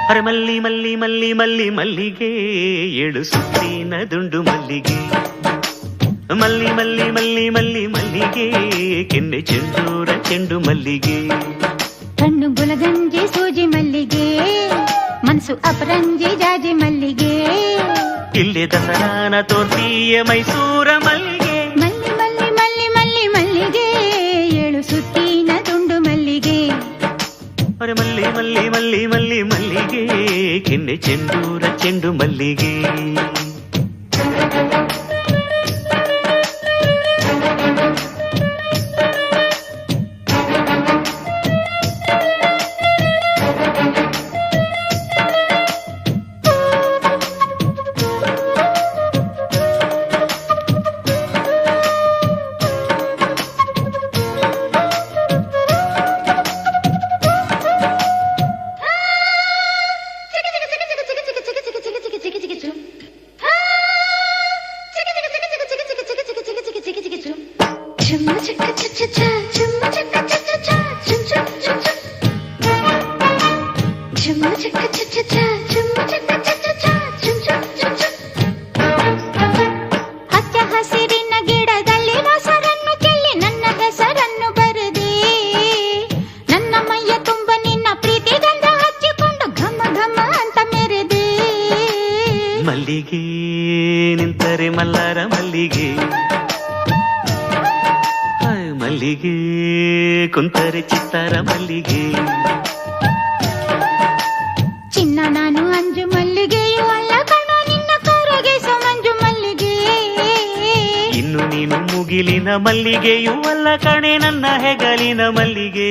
ಅರೆ ಮಲ್ಲಿ ಮಲ್ಲಿ ಮಲ್ಲಿ ಮಲ್ಲಿ ಮಲ್ಲಿಗೆ ಏಳು ಸುತ್ತಿನ ದುಂಡು ಮಲ್ಲಿಗೆ ಮಲ್ಲಿ ಮಲ್ಲಿ ಮಲ್ಲಿ ಮಲ್ಲಿ ಮಲ್ಲಿಗೆ ಕೆನ್ನೆ ಚೆಂಡೂರ ಚೆಂಡು ಮಲ್ಲಿಗೆ ಕಣ್ಣು ಗುಲಗಂಜಿ ಸೂಜಿ ಮಲ್ಲಿಗೆ ಮನಸ್ಸು ಅಪರಂಜಿ ಜಾಜಿ ಮಲ್ಲಿಗೆ ಇಲ್ಲೇ ದಸರಾನ ತೋರ್ತಿಯ ಮೈಸೂರ ಮಲ್ಲಿಗೆ ಮಲ್ಲಿ ಮಲ್ಲಿ ಮಲ್ಲಿ ಮಲ್ಲಿ ಮಲ್ಲಿಗೆ ಏಳು ಸುತ್ತಿನ ದುಂಡು ಮಲ್ಲಿಗೆ ಅರೆ ಮಲ್ಲಿ ಮಲ್ಲಿ ಮಲ್ಲಿ ಮಲ್ಲಿ ಮಲ್ಲಿಗೆ ಕೆನ್ನೆ ಚೆಂಡೂರ ಚೆಂಡು ಮಲ್ಲಿಗೆ ಹಚ್ಚ ಹಸಿರಿನ ಗಿಡದಲ್ಲಿ ಮೊಸರನ್ನು ಚೆಲ್ಲಿ ನನ್ನ ಹೆಸರನ್ನು ಬರೆದೆ ನನ್ನ ಮೈಯ ತುಂಬ ನಿನ್ನ ಪ್ರೀತಿ ಗಂಧ ಹಚ್ಚಿಕೊಂಡು ಘಮ ಘಮ ಅಂತ ಮೆರೆದೆ ಮಲ್ಲಿಗೆ ನಿಂತರೆ ಮಲ್ಲಾರ ಮಲ್ಲಿಗೆ ಮಲ್ಲಿಗೆ ಕುಂತರೆ ಚಿತ್ತಾರ ಮಲ್ಲಿಗೆ ಚಿನ್ನ ನಾನು ಅಂಜು ಮಲ್ಲಿಗೆಯೂ ಅಲ್ಲ ಕಣೋ ನಿನ್ನ ಕರಗೆ ಮಂಜು ಮಲ್ಲಿಗೆ ಇನ್ನು ನೀನು ಮುಗಿಲಿನ ಮಲ್ಲಿಗೆಯೂ ಅಲ್ಲ ಕಣೆ ನನ್ನ ಹೆಗಲಿನ ಮಲ್ಲಿಗೆ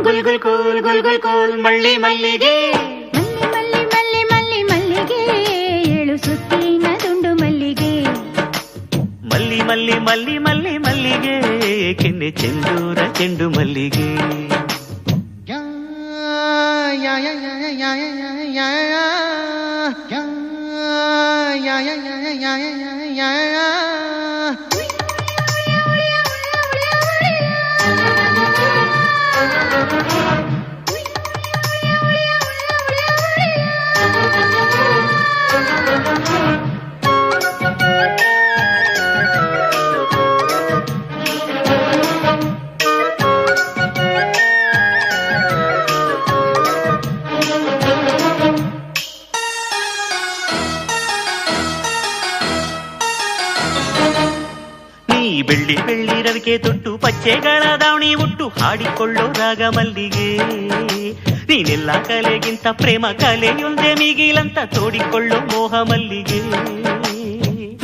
ಗುಲ್ ಗುಲ್ ಕೋಲ್ ಗುಲ್ ಗುಲ್ ಕೋಲ್ ಮಳ್ಳಿ ಮಲ್ಲಿಗೆ ಮಲ್ಲಿ ಮಲ್ಲಿ ಮಲ್ಲಿ ಮಲ್ಲಿ ಮಲ್ಲಿಗೆ ಏಳು ಸುತ್ತಿನ ದುಂಡು ಮಲ್ಲಿಗೆ ಮಲ್ಲಿ ಮಲ್ಲಿ ಮಲ್ಲಿ ಮಲ್ಲಿ ಮಲ್ಲಿಗೆ ಕೆನ್ನೆ ಚೆಂಡೂರ ಚೆಂಡು ಮಲ್ಲಿಗೆ ಬೆಳ್ಳಿ ಬೆಳ್ಳಿ ರವಿಕೆ ತೊಟ್ಟು ಪಚ್ಚೆಗಳ ದಾವಣಿ ಉಟ್ಟು ಹಾಡಿಕೊಳ್ಳೋ ರಾಗ ಮಲ್ಲಿಗೆ ನೀನೆಲ್ಲ ಕಲೆಗಿಂತ ಪ್ರೇಮ ಕಲೆಯೊಂದೇ ಮಿಗಿಲಂತ ತೋಡಿಕೊಳ್ಳೋ ಮೋಹ ಮಲ್ಲಿಗೆ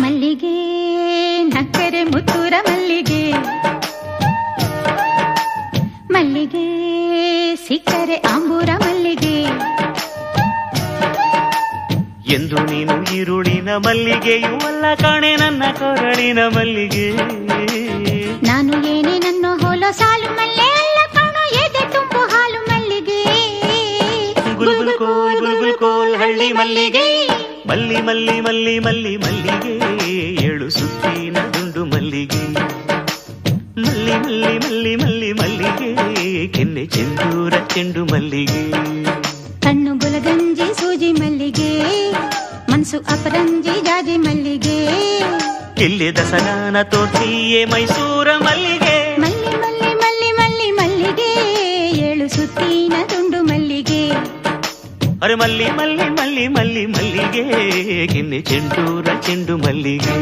ಮಲ್ಲಿಗೆ ನಕ್ಕರೆ ಮುತ್ತೂರ ಮಲ್ಲಿಗೆ ಮಲ್ಲಿಗೆ ಸಿಕ್ಕರೆ ಆಂಬೂರ ಮಲ್ಲಿಗೆ ಎಂದು ನೀನು ಈರುಳಿನ ಮಲ್ಲಿಗೆಯೂ ಅಲ್ಲ ಕಾಣೆ ನನ್ನ ಕೊರಳಿನ ಮಲ್ಲಿಗೆ ನಾನು ಏನೇ ನನ್ನ ಹೋಲೋ ಸಾಲು ಮಲ್ಲೆ ಅಲ್ಲ ಕಾಣೋ ಎದೆ ತುಂಬು ಹಾಲು ಮಲ್ಲಿಗೆ ಗುಲ್ ಗುಲ್ ಕೋಲ್ ಗುಲ್ ಗುಲ್ ಕೋಲ್ ಹಳ್ಳಿ ಮಲ್ಲಿಗೆ ಮಲ್ಲಿ ಮಲ್ಲಿ ಮಲ್ಲಿ ಮಲ್ಲಿ ಮಲ್ಲಿಗೆ ಏಳು ಸುತ್ತಿನ ದುಂಡು ಮಲ್ಲಿಗೆ ಮಲ್ಲಿ ಮಲ್ಲಿ ಮಲ್ಲಿ ಮಲ್ಲಿ ಮಲ್ಲಿಗೆ ಕೆನ್ನೆ ಚೆಂಡೂರ ಚೆಂಡು ಮಲ್ಲಿಗೆ ಕಣ್ಣು ಗುಲಗಂಜಿ ಸೂಜಿ ಮಲ್ಲಿಗೆ ಮನಸ್ಸು ಅಪರಂಜಿ ಜಾಜಿ ಮಲ್ಲಿಗೆ ಇಲ್ಲಿ ದಸರಾನ ತೋರ್ತಿಯೇ ಮೈಸೂರ ಮಲ್ಲಿಗೆ ಮಲ್ಲಿ ಮಲ್ಲಿ ಮಲ್ಲಿ ಮಲ್ಲಿ ಮಲ್ಲಿಗೆ ಏಳು ಸುತ್ತಿನ ದುಂಡು ಮಲ್ಲಿಗೆ ಅರೆ ಮಲ್ಲಿ ಮಲ್ಲಿ ಮಲ್ಲಿ ಮಲ್ಲಿ ಮಲ್ಲಿಗೆ ಕೆನ್ನೆ ಚೆಂಡೂರ ಚೆಂಡು ಮಲ್ಲಿಗೆ